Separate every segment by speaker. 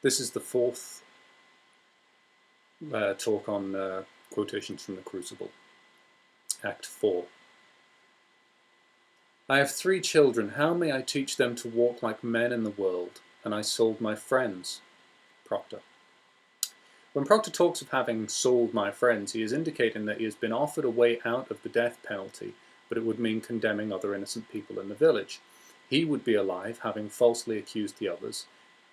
Speaker 1: This is the fourth talk on quotations from the Crucible, Act 4. I have 3 children, how may I teach them to walk like men in the world? And I sold my friends. Proctor. When Proctor talks of having sold my friends, he is indicating that he has been offered a way out of the death penalty, but it would mean condemning other innocent people in the village. He would be alive, having falsely accused the others.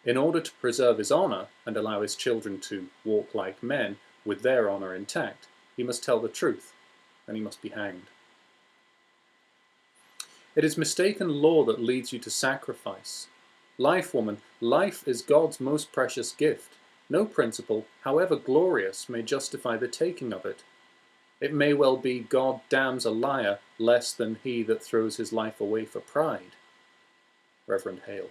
Speaker 1: In order to preserve his honour and allow his children to walk like men with their honour intact, he must tell the truth, and he must be hanged. It is mistaken law that leads you to sacrifice. Life, woman, life is God's most precious gift. No principle, however glorious, may justify the taking of it. It may well be God damns a liar less than he that throws his life away for pride. Reverend Hale.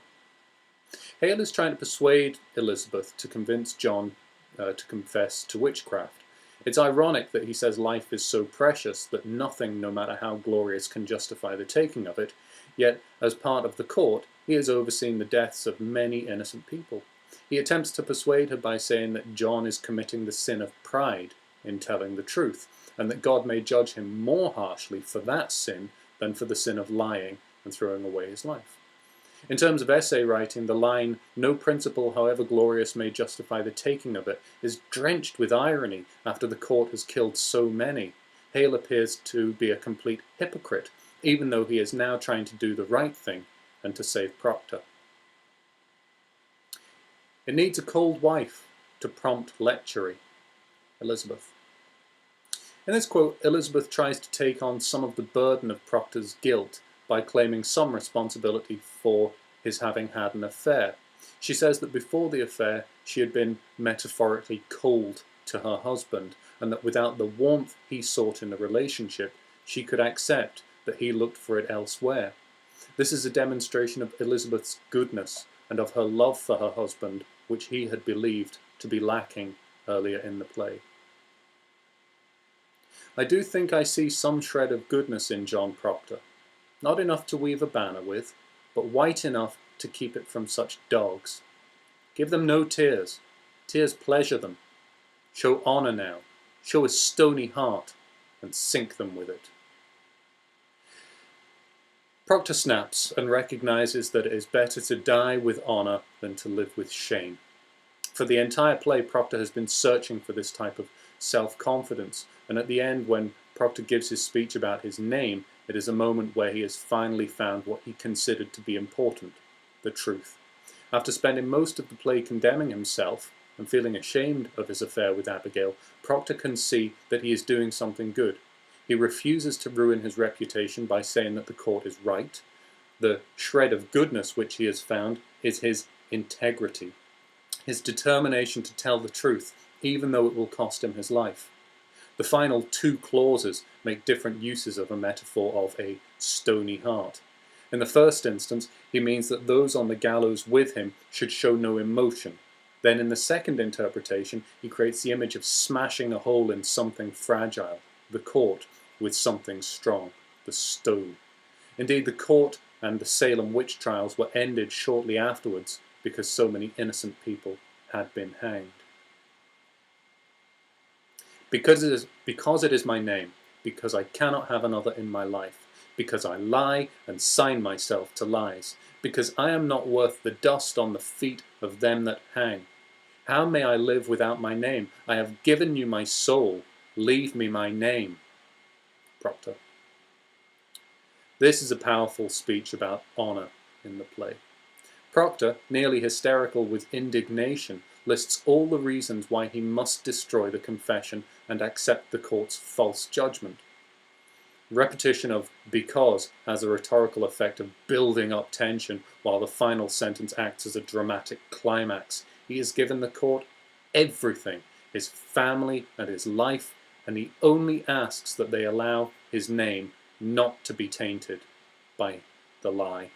Speaker 1: Hale is trying to persuade Elizabeth to convince John to confess to witchcraft. It's ironic that he says life is so precious that nothing, no matter how glorious, can justify the taking of it, yet as part of the court he has overseen the deaths of many innocent people. He attempts to persuade her by saying that John is committing the sin of pride in telling the truth, and that God may judge him more harshly for that sin than for the sin of lying and throwing away his life. In terms of essay writing, the line, "No principle, however glorious, may justify the taking of it," is drenched with irony after the court has killed so many. Hale appears to be a complete hypocrite, even though he is now trying to do the right thing and to save Proctor. It needs a cold wife to prompt lechery. Elizabeth. In this quote, Elizabeth tries to take on some of the burden of Proctor's guilt by claiming some responsibility for his having had an affair. She says that before the affair she had been metaphorically cold to her husband, and that without the warmth he sought in the relationship, she could accept that he looked for it elsewhere. This is a demonstration of Elizabeth's goodness and of her love for her husband, which he had believed to be lacking earlier in the play. I do think I see some shred of goodness in John Proctor. Not enough to weave a banner with, but white enough to keep it from such dogs. Give them no tears. Tears pleasure them. Show honour now. Show a stony heart, and sink them with it. Proctor snaps and recognises that it is better to die with honour than to live with shame. For the entire play, Proctor has been searching for this type of self-confidence, and at the end, when Proctor gives his speech about his name, it is a moment where he has finally found what he considered to be important, the truth. After spending most of the play condemning himself and feeling ashamed of his affair with Abigail, Proctor can see that he is doing something good. He refuses to ruin his reputation by saying that the court is right. The shred of goodness which he has found is his integrity, his determination to tell the truth, even though it will cost him his life. The final 2 clauses make different uses of a metaphor of a stony heart. In the first instance, he means that those on the gallows with him should show no emotion. Then in the second interpretation, he creates the image of smashing a hole in something fragile, the court, with something strong, the stone. Indeed, the court and the Salem witch trials were ended shortly afterwards because so many innocent people had been hanged. Because it is my name, because I cannot have another in my life, because I lie and sign myself to lies, because I am not worth the dust on the feet of them that hang. How may I live without my name? I have given you my soul, leave me my name. Proctor. This is a powerful speech about honour in the play. Proctor, nearly hysterical with indignation, lists all the reasons why he must destroy the confession and accept the court's false judgment. Repetition of "because" has a rhetorical effect of building up tension, while the final sentence acts as a dramatic climax. He has given the court everything, his family and his life, and he only asks that they allow his name not to be tainted by the lie.